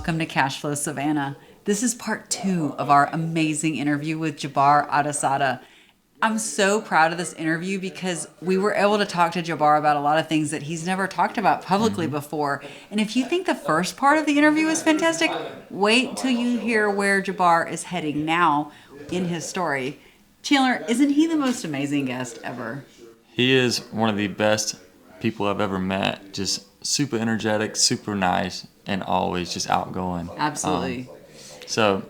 welcome to Cashflow Savannah. This is part 2 of our amazing interview with Jabbar Adesada. I'm so proud of this interview because we were able to talk to Jabbar about a lot of things that he's never talked about publicly before. And if you think the first part of the interview is fantastic, wait till you hear where Jabbar is heading now in his story. Chandler, isn't he the most amazing guest ever? He is one of the best people I've ever met. Just super energetic, super nice, and always just outgoing. Absolutely. So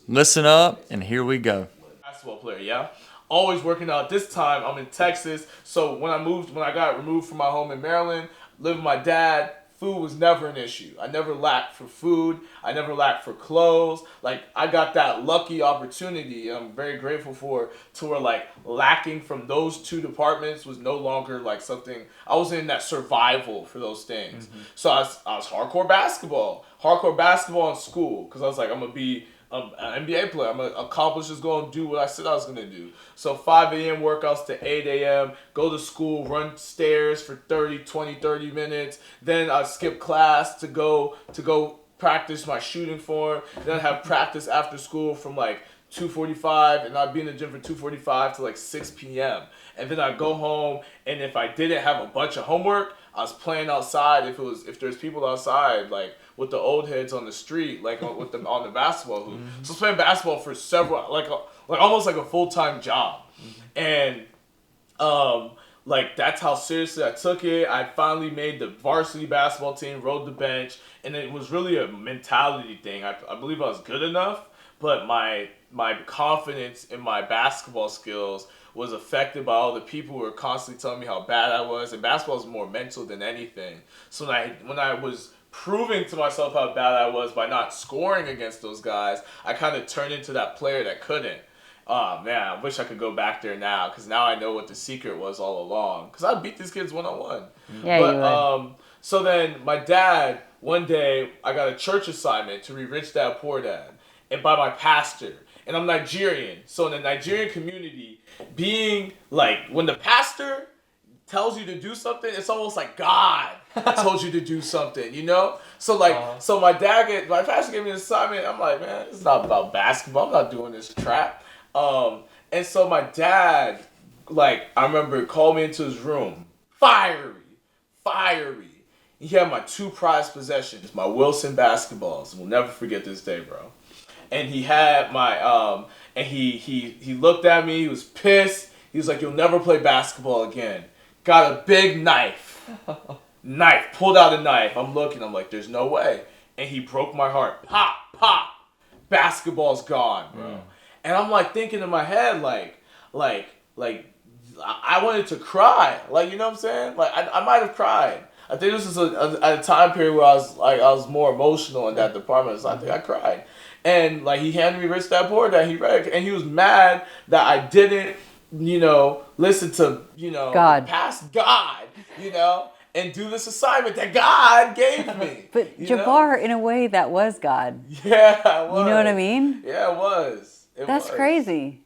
listen up, and here we go. Basketball player, yeah. Always working out. This time I'm in Texas, so when I got removed from my home in Maryland, lived with my dad, food was never an issue. I never lacked for food. I never lacked for clothes. Like, I got that lucky opportunity, and I'm very grateful for, to where, like, lacking from those two departments was no longer, like, something. I was in that survival for those things. Mm-hmm. So I was hardcore basketball in school, because I was like, I'm going to be an NBA player. I'm going to accomplish this goal and do what I said I was going to do. So 5 a.m. workouts to 8 a.m., go to school, run stairs for 30 minutes. Then I skip class to go practice my shooting form. Then I'd have practice after school from like 2:45, and I'd be in the gym from 2:45 to like 6 p.m. And then I'd go home, and if I didn't have a bunch of homework, I was playing outside. If there's people outside, like with the old heads on the street, like with them on the basketball hoop. Mm-hmm. So I was playing basketball for several, like almost like a full-time job. Mm-hmm. And like that's how seriously I took it. I finally made the varsity basketball team, rode the bench, and it was really a mentality thing. I believe I was good enough, but my confidence in my basketball skills was affected by all the people who were constantly telling me how bad I was. And basketball is more mental than anything. So when I was proving to myself how bad I was by not scoring against those guys, I kind of turned into that player that couldn't. Oh, man, I wish I could go back there now, because now I know what the secret was all along. Because I beat these kids one-on-one. Yeah, you would. So then my dad, one day, I got a church assignment to read Rich Dad, Poor Dad, and by my pastor. And I'm Nigerian. So in the Nigerian community, being like, when the pastor tells you to do something, it's almost like God told you to do something, you know? So like, so my pastor gave me an assignment. I'm like, man, it's not about basketball. I'm not doing this crap. And so my dad, like, I remember called me into his room, fiery. He had my 2 prized possessions, my Wilson basketballs. We'll never forget this day, bro. And he had my, and he looked at me, he was pissed. He was like, you'll never play basketball again. Got a big knife, pulled out a knife. I'm looking, I'm like, there's no way. And he broke my heart. Pop, basketball's gone, bro. And I'm like thinking in my head, like, I wanted to cry. Like, you know what I'm saying? Like, I might have cried. I think this was at a time period where I was more emotional in that department, so I think I cried. And like, he handed me Rich Dad Poor Dad, he read it, and he was mad that I didn't, listen to, God. past God, and do this assignment that God gave me. But Jabbar, in a way, that was God. Yeah, it was. You know what I mean? Yeah, it was. That's crazy.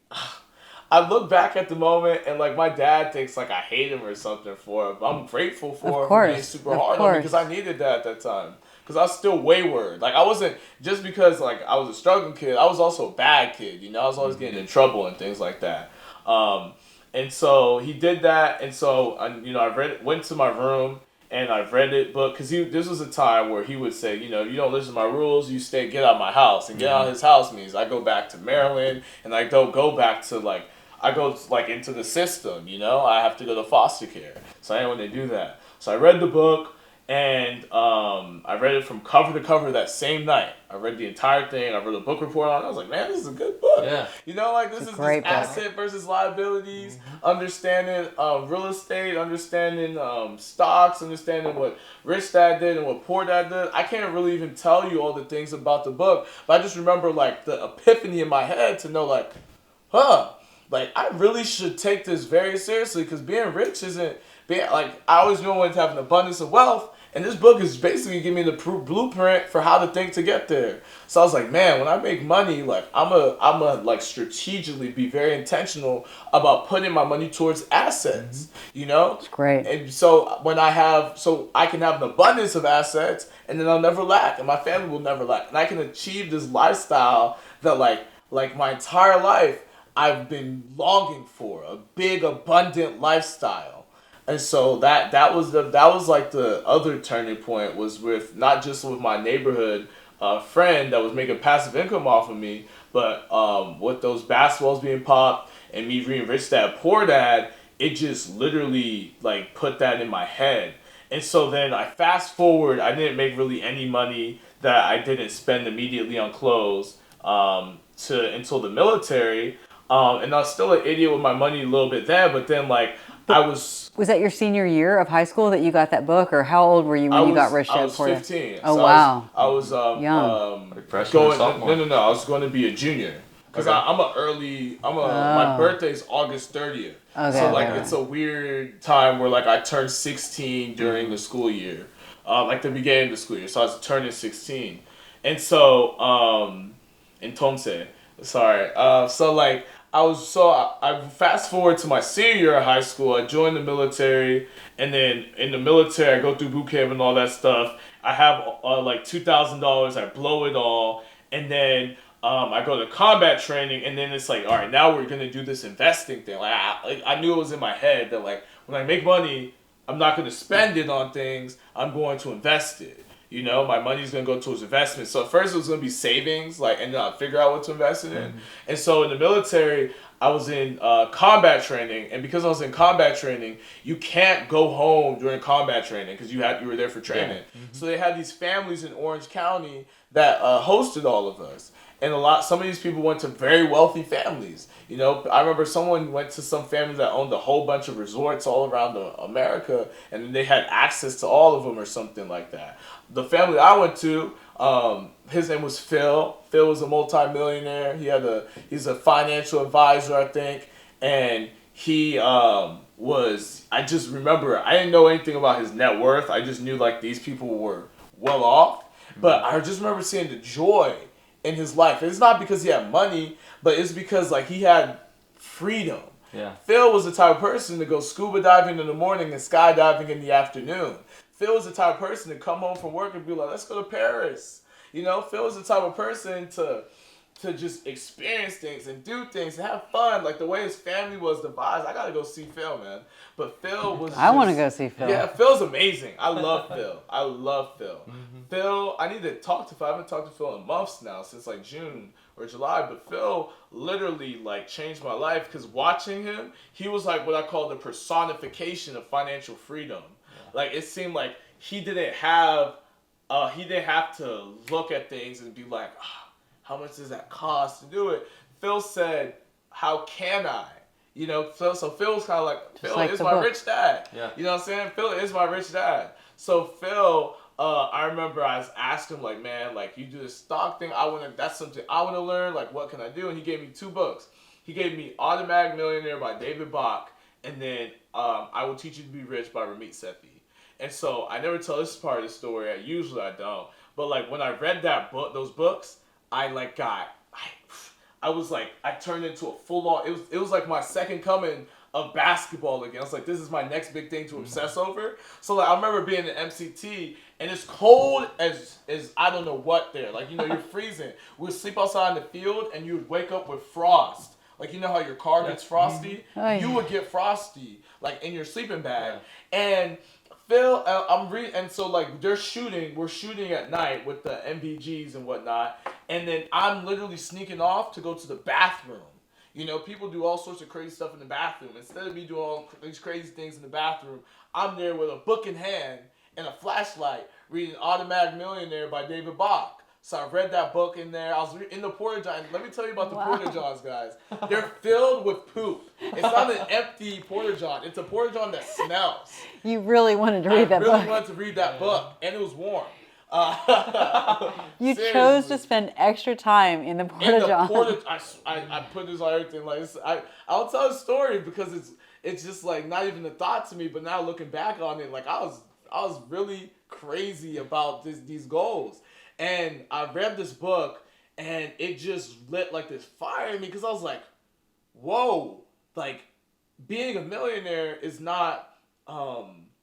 I look back at the moment, and like, my dad thinks like I hate him or something for it, but I'm grateful for being super hard on me, because I needed that at that time. Because I was still wayward. Like, I wasn't, just because like I was a struggling kid, I was also a bad kid, I was always getting in trouble and things like that. And so he did that, and so I went to my room, and I read it, but because this was a time where he would say, you don't listen to my rules, you get out of my house. And get out of his house means I go back to Maryland, and I don't go back to like, I go like into the system, I have to go to foster care. So I didn't want to do that. So I read the book, and I read it from cover to cover that same night. I read the entire thing. I wrote a book report on it. I was like, man, this is a good book. Yeah. This is this asset versus liabilities, understanding real estate, understanding stocks, understanding what Rich Dad did and what Poor Dad did. I can't really even tell you all the things about the book, but I just remember like the epiphany in my head to know like, like, I really should take this very seriously, because being rich isn't like I always knew I wanted to have an abundance of wealth. And this book is basically giving me the blueprint for how to think to get there. So I was like, man, when I make money, like I'm a like strategically be very intentional about putting my money towards assets. You know, It's great. and so when so I can have an abundance of assets, and then I'll never lack, and my family will never lack, and I can achieve this lifestyle that like my entire life I've been longing for, a big abundant lifestyle. And so that was like the other turning point was with not just with my neighborhood friend that was making passive income off of me, but with those basketballs being popped and me being rich dad poor dad, it just literally like put that in my head. And so then I fast forward, I didn't make really any money that I didn't spend immediately on clothes to until the military. And I was still an idiot with my money a little bit then, but then like I was that your senior year of high school that you got that book, or how old were you when you got Rich Dad I was Poor Dad? 15. Oh so wow. I was Young. Like freshman or going sophomore? no. I was going to be a junior because Okay. my birthday's August 30th. Okay, So like okay. it's a weird time where like I turned 16 during the school year, like the beginning of the school year. So I was turning 16, and so entonces, sorry. So like I fast forward to my senior year of high school. I joined the military, and then in the military I go through boot camp and all that stuff. I have like $2,000. I blow it all, and then I go to combat training, and then it's like, all right, now we're gonna do this investing thing. Like I knew it was in my head that like when I make money, I'm not gonna spend it on things. I'm going to invest it. You know, my money's gonna go towards investments. So at first it was gonna be savings, like, and then I'll figure out what to invest it in. And so in the military, I was in combat training, and because I was in combat training, you can't go home during combat training because you were there for training. So they had these families in Orange County that hosted all of us. And some of these people went to very wealthy families. You know, I remember someone went to some family that owned a whole bunch of resorts all around America, and they had access to all of them or something like that. The family I went to, his name was Phil. Phil was a multimillionaire. He's a financial advisor, I think, and he I just remember, I didn't know anything about his net worth. I just knew like these people were well off. But I just remember seeing the joy in his life. It's not because he had money, but it's because like he had freedom. Yeah. Phil was the type of person to go scuba diving in the morning and skydiving in the afternoon. Phil was the type of person to come home from work and be like, let's go to Paris. You know, Phil was the type of person to just experience things and do things and have fun. Like the way his family was devised. I gotta go see Phil, man. But Phil was I want to go see Phil. Yeah, Phil's amazing. I love Phil. I love Phil. Phil, I need to talk to Phil. I haven't talked to Phil in months now, since like June or July. But Phil literally like changed my life because watching him, he was like what I call the personification of financial freedom. Like it seemed like he didn't have to look at things and be like, how much does that cost to do it? Phil said, how can I? You know, so Phil was kind of like, Phil like is the my book. rich dad. Yeah. You know what I'm saying? Phil is my rich dad. So Phil, I remember I was asking him like, man, like you do this stock thing. That's something I want to learn. Like, what can I do? And he gave me 2 books. He gave me Automatic Millionaire by David Bach, and then I Will Teach You to Be Rich by Ramit Sethi. And so I never tell this part of the story. Usually I don't. But like when I read those books, I like I was like, I turned into a full on. It was like my second coming of basketball again. I was like, this is my next big thing to obsess over. So like I remember being in MCT and it's cold as I don't know what there. Like, you know, you're freezing. We would sleep outside in the field and you would wake up with frost. Like, you know how your car gets frosty? Oh, yeah. You would get frosty, like in your sleeping bag. And Phil, and so like we're shooting at night with the MVGs and whatnot, and then I'm literally sneaking off to go to the bathroom. You know, people do all sorts of crazy stuff in the bathroom. Instead of me doing all these crazy things in the bathroom, I'm there with a book in hand and a flashlight reading Automatic Millionaire by David Bach. So I read that book in there. I was in the Porta Johns. Let me tell you about the Porta Johns, guys. They're filled with poop. It's not an empty Porta John. It's a Porta John that smells. You really wanted to read that book. I really wanted to read that book, and it was warm. You Seriously. chose to spend extra time in the Porta John. I put this on everything. Like I'll tell a story because it's just like not even a thought to me. But now looking back on it, like I was really crazy about these goals, and I read this book, and it just lit like this fire in me because I was like, whoa, like being a millionaire is not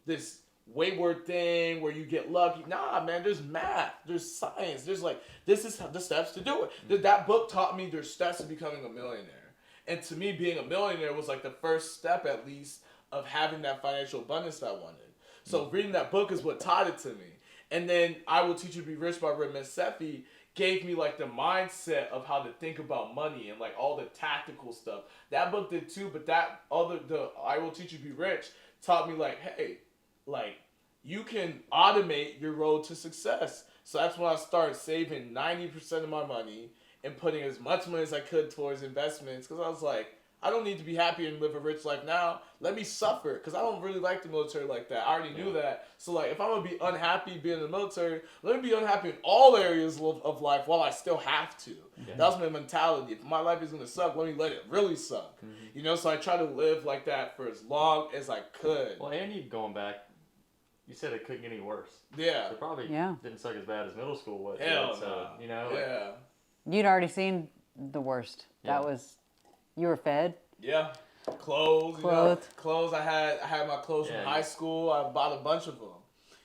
this wayward thing where you get lucky. Nah, man, there's math, there's science, there's like this is the steps to do it. That book taught me there's steps to becoming a millionaire, and to me, being a millionaire was like the first step, at least, of having that financial abundance that I wanted. So reading that book is what taught it to me. And then I Will Teach You to Be Rich by Redman Sethi gave me like the mindset of how to think about money and like all the tactical stuff. That book did too, but the I Will Teach You to Be Rich taught me like, hey, like you can automate your road to success. So that's when I started saving 90% of my money and putting as much money as I could towards investments because I was like, I don't need to be happy and live a rich life now. Let me suffer because I don't really like the military like that. I already knew that. So like, if I'm gonna be unhappy being in the military, let me be unhappy in all areas of life while I still have to. Yeah. That was my mentality. If my life is gonna suck, let me let it really suck. Mm-hmm. You know, so I try to live like that for as long as I could. Well, Andy, going back, you said it couldn't get any worse. Yeah. So it probably didn't suck as bad as middle school was. Hell so, no. You know? Yeah. You'd already seen the worst. That was, you were fed. Yeah. Clothes. You know, clothes. I had my clothes from high school. I bought a bunch of them.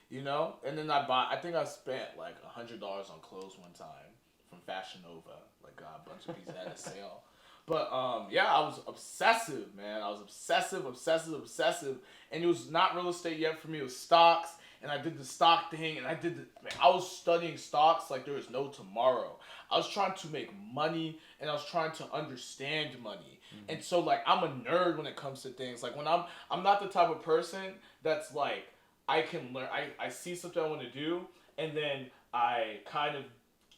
You know? And then I think I spent like $100 on clothes one time from Fashion Nova. Like got a bunch of pieces at a sale. But I was obsessive, man. I was obsessive. And it was not real estate yet for me. It was stocks. And I did the stock thing. And I was studying stocks like there was no tomorrow. I was trying to make money. And I was trying to understand money. Mm-hmm. And so, like, I'm a nerd when it comes to things. Like, when I'm not the type of person that's like, I can learn. I see something I want to do. And then I kind of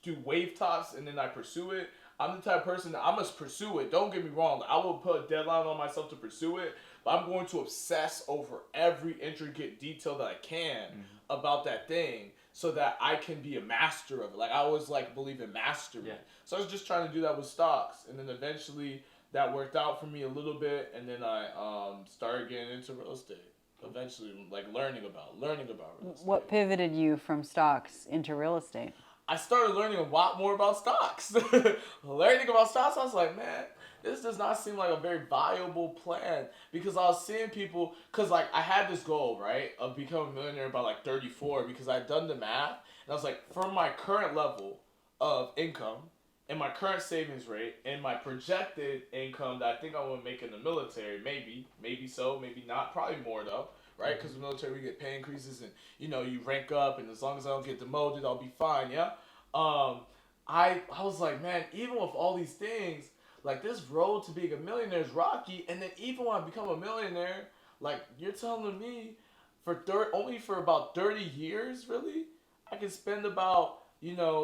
do wave tops. And then I pursue it. I'm the type of person that I must pursue it. Don't get me wrong. I will put a deadline on myself to pursue it, but I'm going to obsess over every intricate detail that I can about that thing so that I can be a master of it. Like I always like believe in mastery. Yeah. So I was just trying to do that with stocks, and then eventually that worked out for me a little bit, and then I started getting into real estate. Eventually, like learning about real estate. What pivoted you from stocks into real estate? I started learning a lot more about stocks. Learning about stocks, I was like, man, this does not seem like a very viable plan. Because I was seeing people, because like I had this goal, right, of becoming a millionaire by like 34 because I had done the math. And I was like, from my current level of income and my current savings rate and my projected income that I think I want to make in the military, maybe so, maybe not, probably more though. Right, because the military we get pay increases and you rank up, and as long as I don't get demoted, I'll be fine. Yeah, I was like, man, even with all these things, like this road to being a millionaire is rocky, and then even when I become a millionaire, like you're telling me, only for about 30 years, really, I can spend about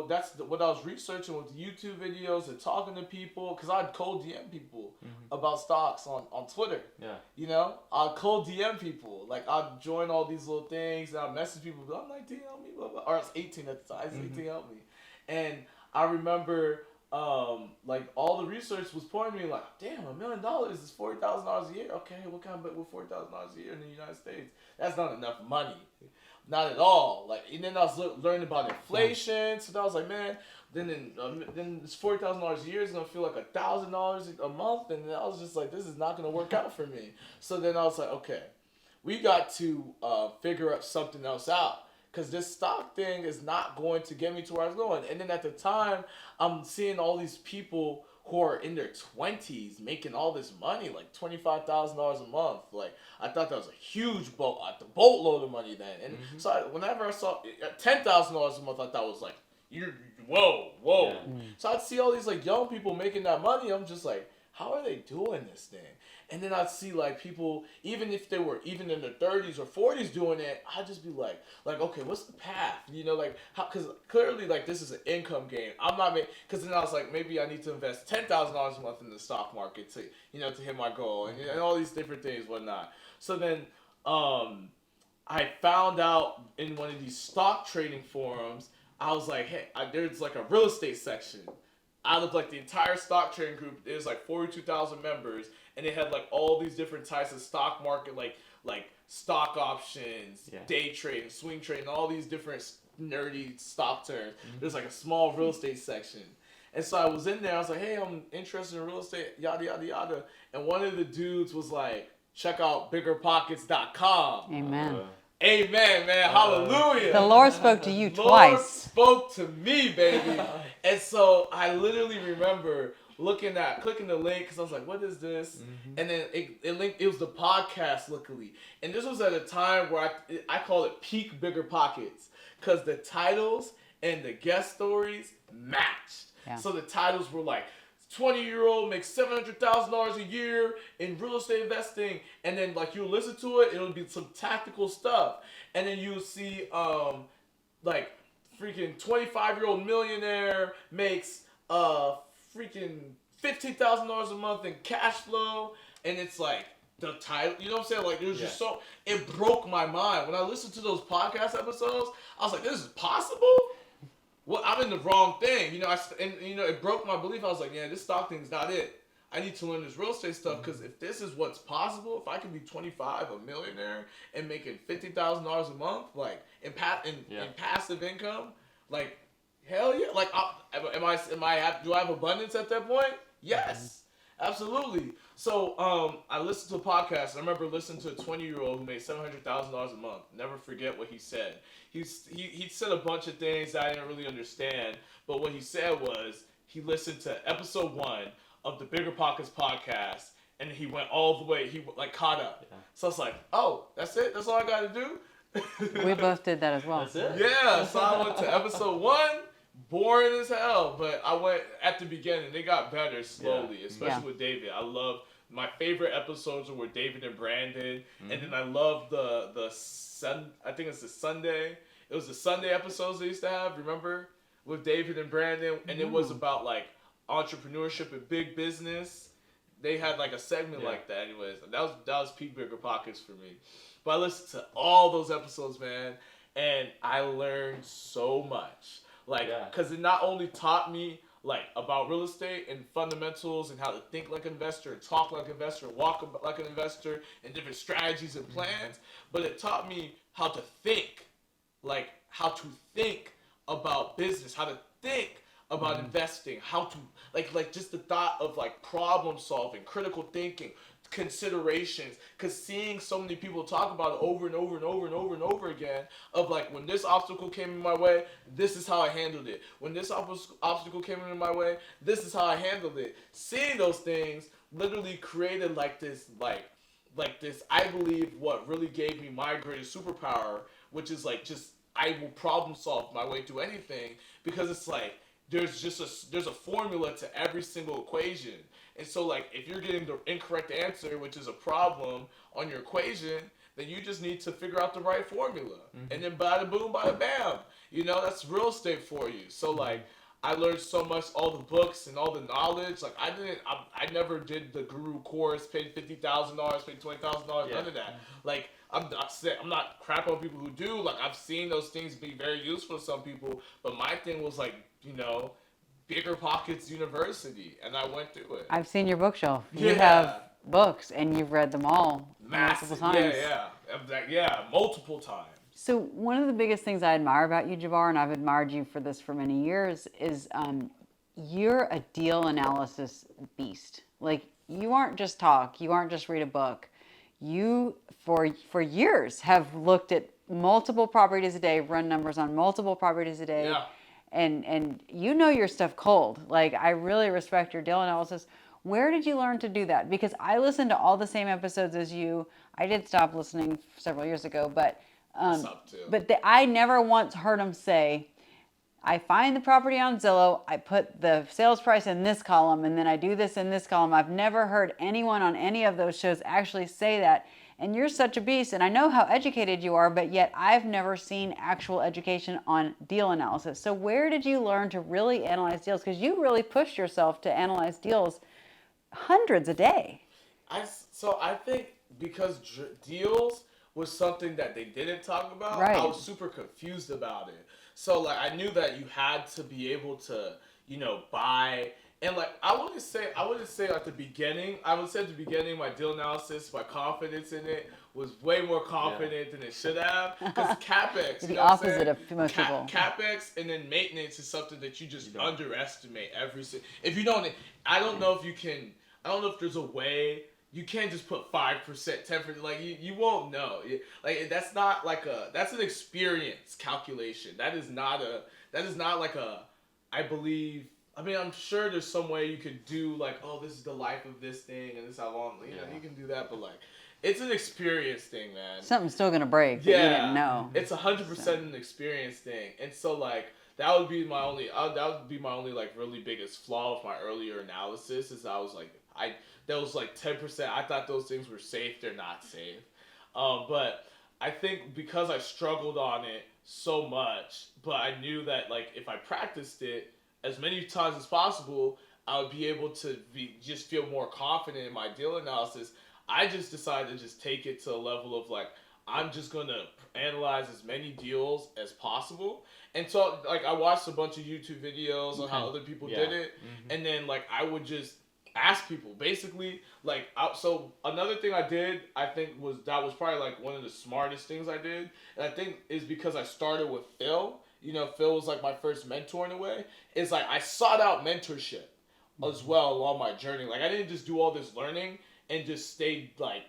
that's what I was researching with YouTube videos and talking to people, because I'd cold DM people about stocks on Twitter. Yeah. I'd cold DM people. Like, I'd join all these little things, and I'd message people, I'm 19, help me, blah, blah. Or I was 18 at the time. I was 18, help me. And I remember, like, all the research was pointing me, like, damn, $1 million is $40,000 a year. Okay, what can I bet with $40,000 a year in the United States? That's not enough money. Not at all. Like, and then I was learning about inflation, so I was like, man, then this $40,000 a year is gonna feel like $1,000 a month, and I was just like, this is not gonna work out for me. So then I was like, okay, we got to figure out something else out, because this stock thing is not going to get me to where I was going. And then at the time, I'm seeing all these people who are in their 20s making all this money, like $25,000 a month. Like, I thought that was a huge boatload of money then. And so whenever I saw $10,000 a month, I thought was like, whoa. Yeah. So I'd see all these like young people making that money. I'm just like, how are they doing this thing? And then I'd see like people, even if they were even in their 30s or 40s doing it, I'd just be like, okay, what's the path? Like, how? Because clearly, like, this is an income game. I'm not making, because then I was like, maybe I need to invest $10,000 a month in the stock market to hit my goal, and all these different things, whatnot. So then, I found out in one of these stock trading forums, I was like, hey, there's like a real estate section. out of like the entire stock trading group, there's like 42,000 members, and they had like all these different types of stock market, like stock options, day trading, swing trading, all these different nerdy stock terms. There's like a small real estate section. And so I was in there, I was like, hey, I'm interested in real estate, yada, yada, yada. And one of the dudes was like, check out biggerpockets.com. Amen. Amen, man. Hallelujah. The Lord spoke to you Lord twice. spoke to me, baby. And so I literally remember clicking the link because I was like, what is this? And then it linked, it was the podcast, luckily. And this was at a time where I call it peak Bigger Pockets because the titles and the guest stories matched. Yeah. So the titles were like, 20-year-old makes $700,000 a year in real estate investing, and then like you listen to it, it'll be some tactical stuff, and then you'll see like freaking 25-year-old millionaire makes freaking $15,000 a month in cash flow, and it's like the title, you know what I'm saying? Like it was just so, it broke my mind when I listened to those podcast episodes. I was like, this is possible. Well, I'm in the wrong thing, you know. It broke my belief. I was like, yeah, this stock thing's not it. I need to learn this real estate stuff because if this is what's possible, if I can be 25, a millionaire, and making $50,000 a month, like in passive income, like hell yeah. Like, do I have abundance at that point? Yes, absolutely. So I listened to a podcast. And I remember listening to a 20-year-old who made $700,000 a month. Never forget what he said. He said a bunch of things that I didn't really understand, but what he said was he listened to episode 1 of the Bigger Pockets podcast, and he went all the way. He like caught up. Yeah. So I was like, oh, that's it. That's all I got to do. We both did that as well. That's it. Yeah. So I went to episode 1. Boring as hell, but I went at the beginning. They got better slowly, especially with David. I love my favorite episodes were with David and Brandon, and then I love I think it's the Sunday. It was the Sunday episodes they used to have. Remember with David and Brandon, and it was about like entrepreneurship and big business. They had like a segment like that. Anyways, that was peak Bigger Pockets for me. But I listened to all those episodes, man, and I learned so much. Like, because it not only taught me, like, about real estate and fundamentals and how to think like an investor and talk like an investor and walk like an investor and different strategies and plans, but it taught me how to think, like, how to think about business, how to think about investing, how to, like just the thought of, like, problem solving, critical thinking, considerations, because seeing so many people talk about it over and over and over and over and over again of like, when this obstacle came in my way, this is how I handled it. When this obstacle came in my way, this is how I handled it. Seeing those things literally created like this, I believe what really gave me my greatest superpower, which is like just I will problem solve my way through anything, because it's like there's a formula to every single equation. And so, like, if you're getting the incorrect answer, which is a problem on your equation, then you just need to figure out the right formula. And then bada boom, bada bam. You know, that's real estate for you. So, like, I learned so much, all the books and all the knowledge. Like, I never did the guru course, paid $50,000, paid $20,000, none of that. Like, I'm not crap on people who do. Like, I've seen those things be very useful to some people. But my thing was, like, you know, Bigger Pockets University, and I went through it. I've seen your bookshelf. You have books, and you've read them all multiple times. Multiple times. So one of the biggest things I admire about you, Jabbar, and I've admired you for this for many years, is you're a deal analysis beast. Like, you aren't just talk. You aren't just read a book. You, for years, have looked at multiple properties a day, run numbers on multiple properties a day. Yeah. And you know your stuff cold. Like, I really respect your deal analysis. Where did you learn to do that? Because I listened to all the same episodes as you. I did stop listening several years ago, but I never once heard him say, I find the property on Zillow, I put the sales price in this column, and then I do this in this column. I've never heard anyone on any of those shows actually say that. And you're such a beast, and I know how educated you are, but yet I've never seen actual education on deal analysis. So where did you learn to really analyze deals? Because you really pushed yourself to analyze deals hundreds a day. I think because deals was something that they didn't talk about, right. I was super confused about it. So, like, I knew that you had to be able to, buy. And like I wouldn't say at the beginning. I would say at the beginning my deal analysis, my confidence in it was way more confident than it should have. Because capex, The opposite of most people. Capex and then maintenance is something that you just underestimate if you don't. I don't know if you can. I don't know if there's a way. You can't just put 5%, 10%. Like you won't know. Like that's not like that's an experience calculation. That is not like a. I believe. I mean, I'm sure there's some way you could do like, oh, this is the life of this thing, and this is how long. You can do that, but like, it's an experience thing, man. Something's still gonna break. That you didn't know. It's 100% an experience thing, and so like that would be my only. Like really biggest flaw of my earlier analysis is I was like that was like 10%. I thought those things were safe. They're not safe. But I think because I struggled on it so much, but I knew that like if I practiced it as many times as possible, I would be able to just feel more confident in my deal analysis. I just decided to just take it to a level of like I'm just gonna analyze as many deals as possible. And so like I watched a bunch of YouTube videos on how other people did it, and then like I would just ask people basically like so another thing I did I think was probably like one of the smartest things I did, and I think is because I started with Phil. Phil was like my first mentor in a way. Is like I sought out mentorship as well along my journey. Like I didn't just do all this learning and just stay like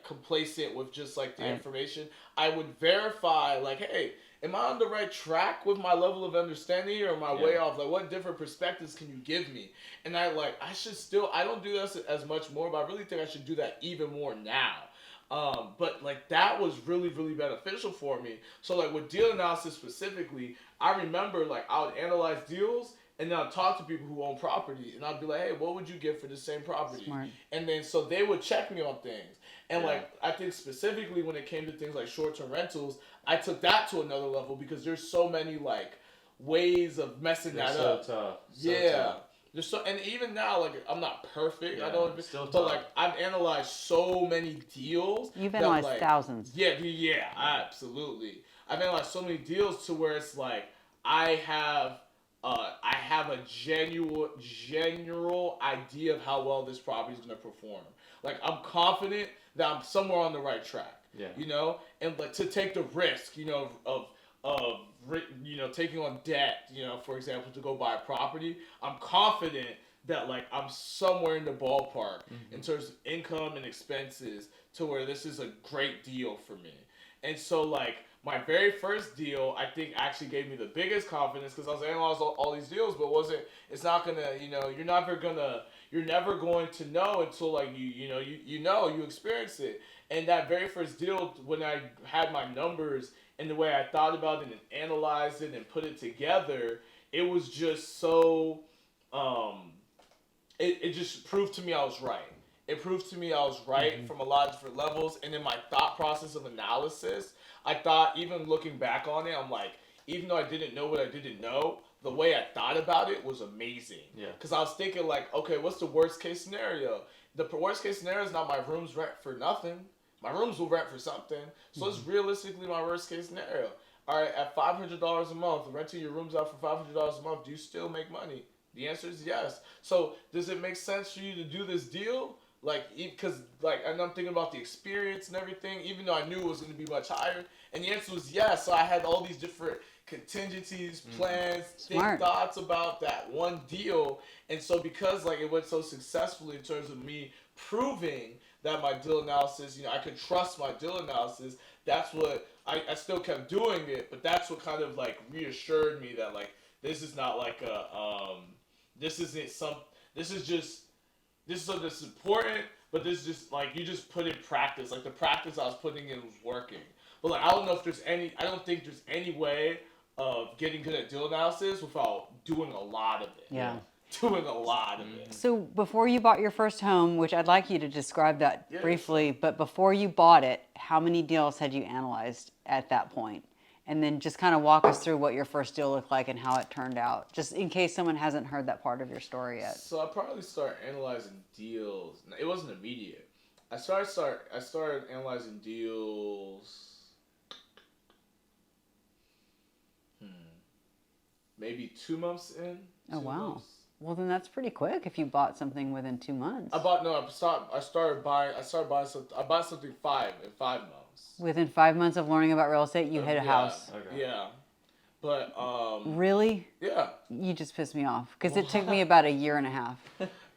complacent with just like the information. I would verify like, hey, am I on the right track with my level of understanding, or am I way off? Like, what different perspectives can you give me? And I don't do this as much more, but I really think I should do that even more now. But like that was really, really beneficial for me. So like with deal analysis specifically, I remember like I would analyze deals and then I'd talk to people who own property and I'd be like, hey, what would you get for the same property? Smart. And then so they would check me on things. And like I think specifically when it came to things like short-term rentals, I took that to another level because there's so many like ways of messing that up. Tough. Tough. And even now, like I'm not perfect. Yeah, I don't. But like I've analyzed so many deals. You've analyzed thousands. Yeah, absolutely. I've analyzed so many deals to where it's like I have a general idea of how well this property is going to perform. Like I'm confident that I'm somewhere on the right track. Yeah. And like to take the risk, of taking on debt, for example, to go buy a property, I'm confident that like I'm somewhere in the ballpark in terms of income and expenses to where this is a great deal for me. And so like my very first deal, I think actually gave me the biggest confidence because I was analyzing all these deals, but it's not gonna, you're never going to know until like you experience it. And that very first deal, when I had my numbers and the way I thought about it and analyzed it and put it together, it was just so, it just proved to me I was right. It proved to me I was right from a lot of different levels. And in my thought process of analysis, I thought, even looking back on it, I'm like, even though I didn't know what I didn't know, the way I thought about it was amazing. Yeah. Because I was thinking like, okay, what's the worst case scenario? The worst case scenario is not my rooms rent for nothing. My rooms will rent for something. So it's realistically my worst case scenario. All right, at $500 a month, renting your rooms out for $500 a month, do you still make money? The answer is yes. So does it make sense for you to do this deal? Like, because, like, and I'm thinking about the experience and everything, even though I knew it was going to be much higher. And the answer was yes. So I had all these different contingencies, plans, thoughts about that one deal. And so because, like, it went so successfully in terms of me proving that my deal analysis, I could trust my deal analysis, that's what, I still kept doing it, but that's what kind of, like, reassured me that, like, this is not like this is something that's important, but this is just like you just put in practice. Like the practice I was putting in was working. But like I don't think there's any way of getting good at deal analysis without doing a lot of it. Yeah. Doing a lot of it. So before you bought your first home, which I'd like you to describe that briefly, but before you bought it, how many deals had you analyzed at that point? And then just kind of walk us through what your first deal looked like and how it turned out, just in case someone hasn't heard that part of your story yet. So I probably started analyzing deals. It wasn't immediate. I started analyzing deals. maybe 2 months in. Oh, Two wow. months. Well, then that's pretty quick if you bought something within 2 months. I started buying something. I bought something in 5 months. Within 5 months of learning about real estate, you hit a house. Okay. Yeah. But Really? yeah. You just pissed me off because it took me about a year and a half.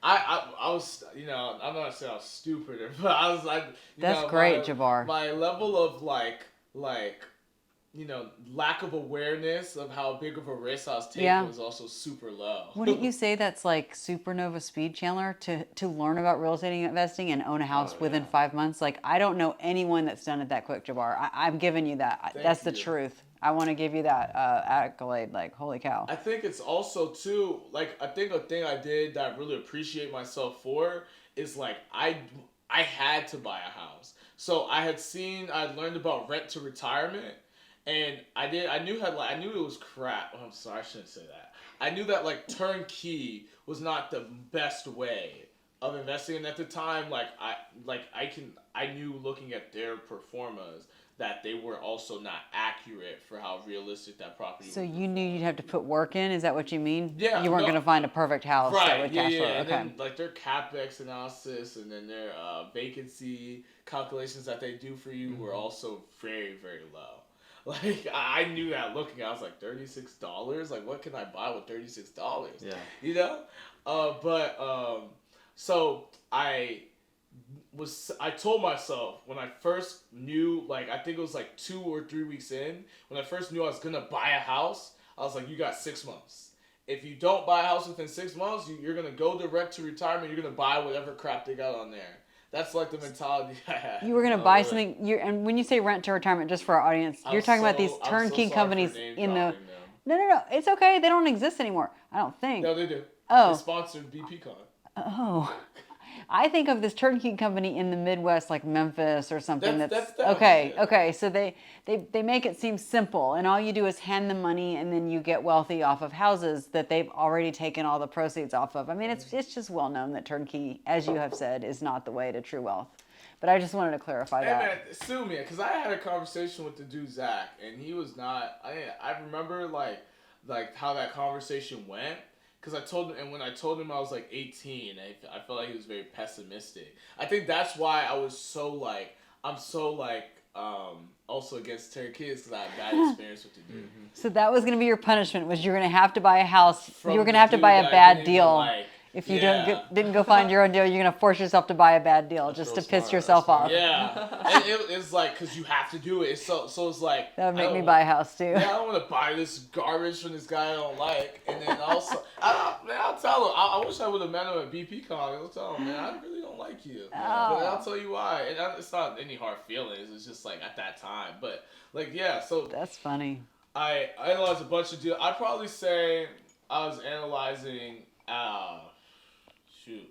I was, I'm not saying I was stupid, but I was like, That's great, Jabbar. My level of lack of awareness of how big of a risk I was taking was also super low. Wouldn't you say that's like supernova speed, Chandler, to learn about real estate investing and own a house within 5 months? Like, I don't know anyone that's done it that quick, Jabbar. I'm giving you that. That's the truth. I want to give you that accolade. Like, holy cow. I think it's also too, I think a thing I did that I really appreciate myself for is I had to buy a house. So I learned about rent to retirement. And I knew it was crap. Oh, I'm sorry, I shouldn't say that. I knew that turnkey was not the best way of investing. And at the time, I knew looking at their performance that they were also not accurate for how realistic that property was. So you knew you'd have to put work in? Is that what you mean? Yeah. You weren't going to find a perfect house that would cash flow. And okay. then their CapEx analysis and then their vacancy calculations that they do for you were also very, very low. I knew that looking, I was like, $36? What can I buy with $36? Yeah. So I told myself when I first knew, I think it was 2 or 3 weeks in, when I first knew I was gonna buy a house, I was like, you got 6 months. If you don't buy a house within 6 months, you're gonna go direct to retirement, you're gonna buy whatever crap they got on there. That's the mentality I had. You were going to buy something. And when you say rent to retirement, just for our audience, you're talking about these turnkey companies in the. No. It's okay. They don't exist anymore. I don't think. No, they do. Oh. They sponsored BPCon. Oh. I think of this turnkey company in the Midwest, like Memphis or something. That's okay. Okay. So they make it seem simple, and all you do is hand them money, and then you get wealthy off of houses that they've already taken all the proceeds off of. I mean, it's just well known that turnkey, as you have said, is not the way to true wealth. But I just wanted to clarify that. Hey man, sue me, because I had a conversation with the dude Zach, and he was not. I remember how that conversation went. Because I told him, and when I told him I was 18, I felt like he was very pessimistic. I think that's why I was so also against turkeys, because I had bad experience with the dude. So that was going to be your punishment, was you're going to have to buy a house. You were going to have to buy a bad deal. If you didn't go find your own deal, you're going to force yourself to buy a bad deal just to piss yourself off. Yeah. And it's because you have to do it. So it's that would make me buy a house too. Yeah, I don't want to buy this garbage from this guy I don't like. And then also, I'll tell him. I wish I would have met him at BPCon. I'll tell him, man, I really don't like you. But I'll tell you why. And it's not any hard feelings. It's just at that time. But so. That's funny. I analyzed a bunch of deals. I'd probably say I was analyzing,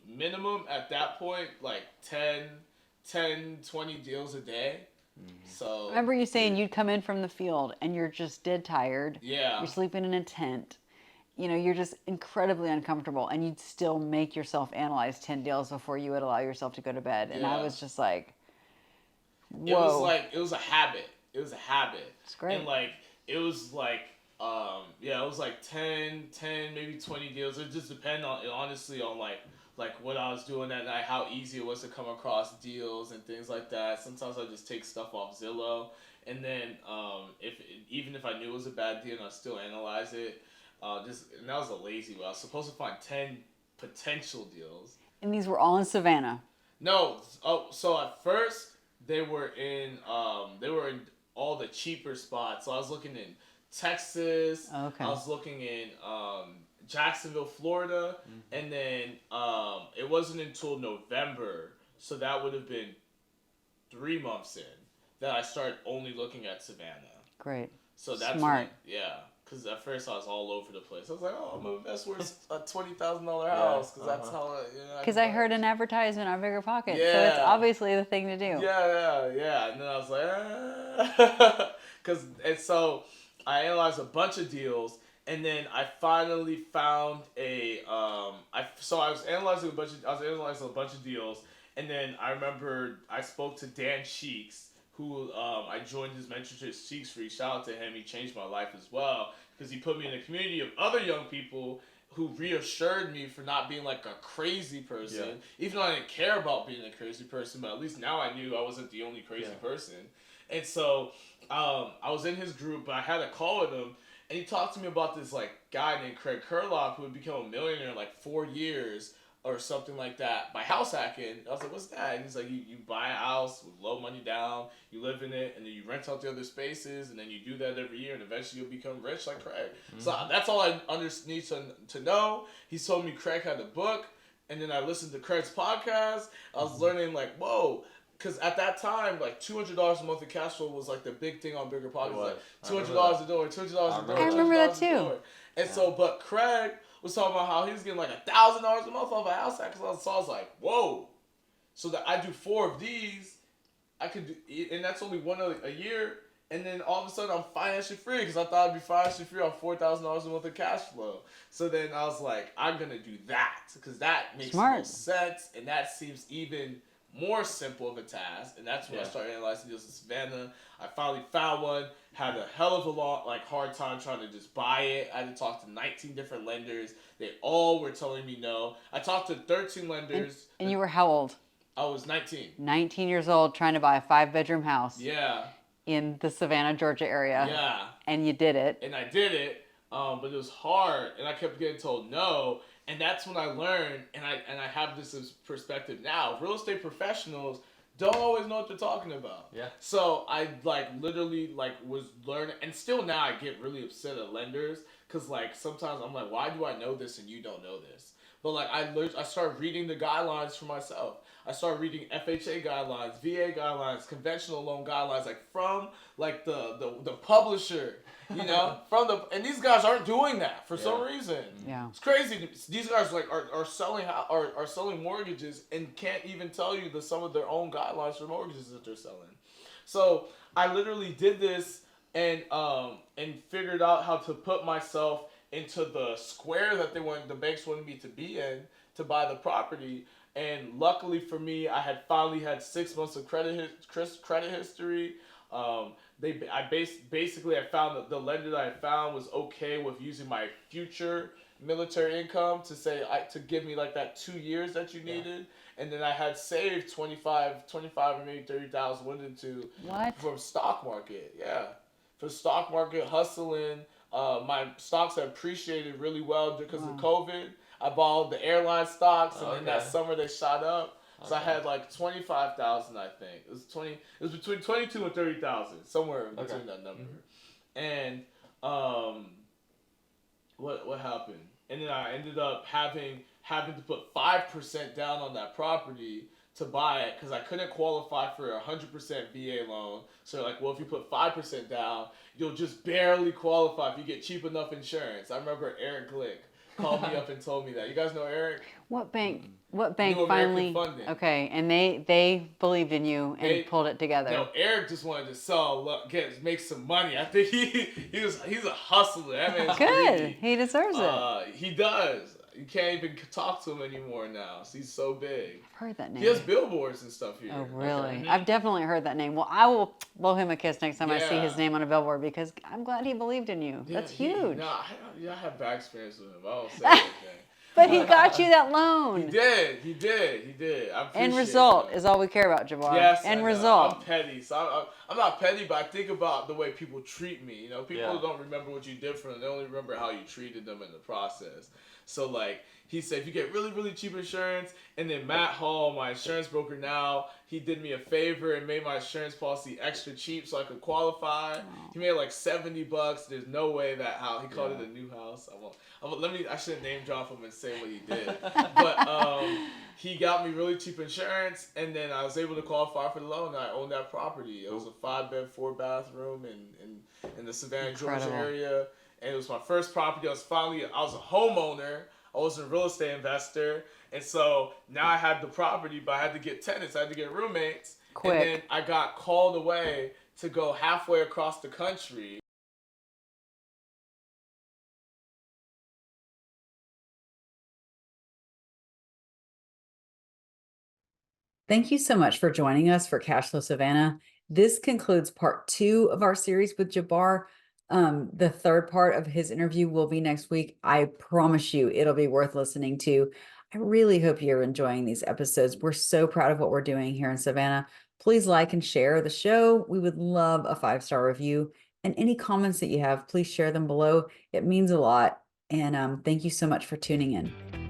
minimum at that point, 10, 20 deals a day. So remember you saying you'd come in from the field and you're just dead tired. Yeah. You're sleeping in a tent. You're just incredibly uncomfortable, and you'd still make yourself analyze 10 deals before you would allow yourself to go to bed. And I was just like, whoa. It was a habit. It was a habit. It's great. And it was it was 10, maybe 20 deals. It just depended honestly on what I was doing that night, how easy it was to come across deals and things like that. Sometimes I just take stuff off Zillow, and then even if I knew it was a bad deal, I'd still analyze it. And that was a lazy way. I was supposed to find 10 potential deals. And these were all in Savannah. No, so at first they were in all the cheaper spots. So I was looking in Texas. Okay. I was looking in Jacksonville, Florida, and then it wasn't until November, so that would have been 3 months in, that I started only looking at Savannah. Great. So that's smart. Because at first I was all over the place. I was like, I'm gonna invest towards a $20,000 house, because that's how. Because I heard an advertisement on Bigger Pockets, so Yeah. it's obviously the thing to do. Yeah. And then I was like, so I analyzed a bunch of deals, and then I finally found I was analyzing a bunch of deals, and then I remember I spoke to Dan Sheeks, who I joined his mentorship Seeks Free. Shout out to him. He changed my life as well because he put me in a community of other young people who reassured me for not being like a crazy person. Yeah. Even though I didn't care about being a crazy person, but at least now I knew I wasn't the only crazy person. And so I was in his group, but I had a call with him, and he talked to me about this like guy named Craig Kurloff who had become a millionaire in like 4 years or something like that by house hacking. I was like, what's that? And he's like, you buy a house with low money down, you live in it, and then you rent out the other spaces, and then you do that every year, and eventually you'll become rich like Craig. Mm-hmm. So that's all I need to know. He told me Craig had a book, and then I listened to Craig's podcast. I was learning like, whoa. Because at that time, like $200 a month in cash flow was like the big thing on Bigger Pockets. Like $200 a door, $200 a door. I remember that too. And so, but Craig was talking about how he was getting like $1,000 a month off a house hack. So I was like, whoa. So that I do 4 of these, I could do, and that's only one a year. And then all of a sudden I'm financially free because I thought I'd be financially free on $4,000 a month of cash flow. So then I was like, I'm gonna do that because that makes more sense, and that seems even more simple of a task. And that's when I started analyzing deals in Savannah. I finally found one. Had a hell of a lot, like hard time trying to just buy it. I had to talk to 19 different lenders. They all were telling me no. I talked to 13 lenders. And you were how old? I was 19. 19 years old, trying to buy a 5-bedroom house. Yeah. In the Savannah, Georgia area. Yeah. And you did it. And I did it, but it was hard, and I kept getting told no. And that's when I learned, and I have this as perspective now. Real estate professionals don't always know what they're talking about. Yeah. So I literally was learning, and still now I get really upset at lenders because sometimes I'm like, why do I know this and you don't know this? But I started reading the guidelines for myself. I started reading FHA guidelines, VA guidelines, conventional loan guidelines, from the publisher, and these guys aren't doing that for some reason. Yeah. It's crazy. These guys are selling mortgages and can't even tell you some of their own guidelines for mortgages that they're selling. So I literally did this and figured out how to put myself into the square that the banks wanted me to be in to buy the property. And luckily for me, I had finally had 6 months of credit history. Basically I found that the lender that I found was okay with using my future military income to give me that 2 years that you needed. And then I had saved 25 or maybe 30,000 went into from stock market. Yeah, for stock market hustling. My stocks have appreciated really well because of COVID. I bought the airline stocks, and then that summer they shot up. So I had 25,000, I think. It was between 22 and 30,000, somewhere between that number. Mm-hmm. And what happened? And then I ended up having to put 5% down on that property to buy it because I couldn't qualify for a 100% VA loan. So if you put 5% down, you'll just barely qualify if you get cheap enough insurance. I remember Eric Glick called me up and told me that. You guys know Eric? What bank? What bank finally? Okay, and they believed in you and pulled it together. No, Eric just wanted to make some money. I think he's a hustler. That man's good. greedy. He deserves it. He does. You can't even talk to him anymore now. He's so big. I've heard that name. He has billboards and stuff here. Oh, really? Okay. I've definitely heard that name. Well, I will blow him a kiss next time I see his name on a billboard because I'm glad he believed in you. That's huge. I have bad experience with him. I don't say anything. But he got you that loan. He did. End result is all we care about, Jabbar. Yes, End result. I'm petty, so I'm not petty, but I think about the way people treat me. People don't remember what you did for them; they only remember how you treated them in the process. So he said, if you get really, really cheap insurance, and then Matt Hall, my insurance broker now, he did me a favor and made my insurance policy extra cheap so I could qualify. Oh. He made $70. There's no way that he called it a new house. I shouldn't name drop him and say what he did. But he got me really cheap insurance, and then I was able to qualify for the loan. I owned that property. It was a 5-bed, 4-bathroom in the Savannah, Georgia area. And it was my first property. I was a homeowner. I wasn't a real estate investor. And so now I had the property, but I had to get tenants. I had to get roommates. Quick. And then I got called away to go halfway across the country. Thank you so much for joining us for Cashflow Savannah. This concludes part 2 of our series with Jabbar. The third part of his interview will be next week. I promise you it'll be worth listening to. I really hope you're enjoying these episodes. We're so proud of what we're doing here in Savannah. Please like and share the show. We would love a 5-star review. And any comments that you have, please share them below. It means a lot. And thank you so much for tuning in.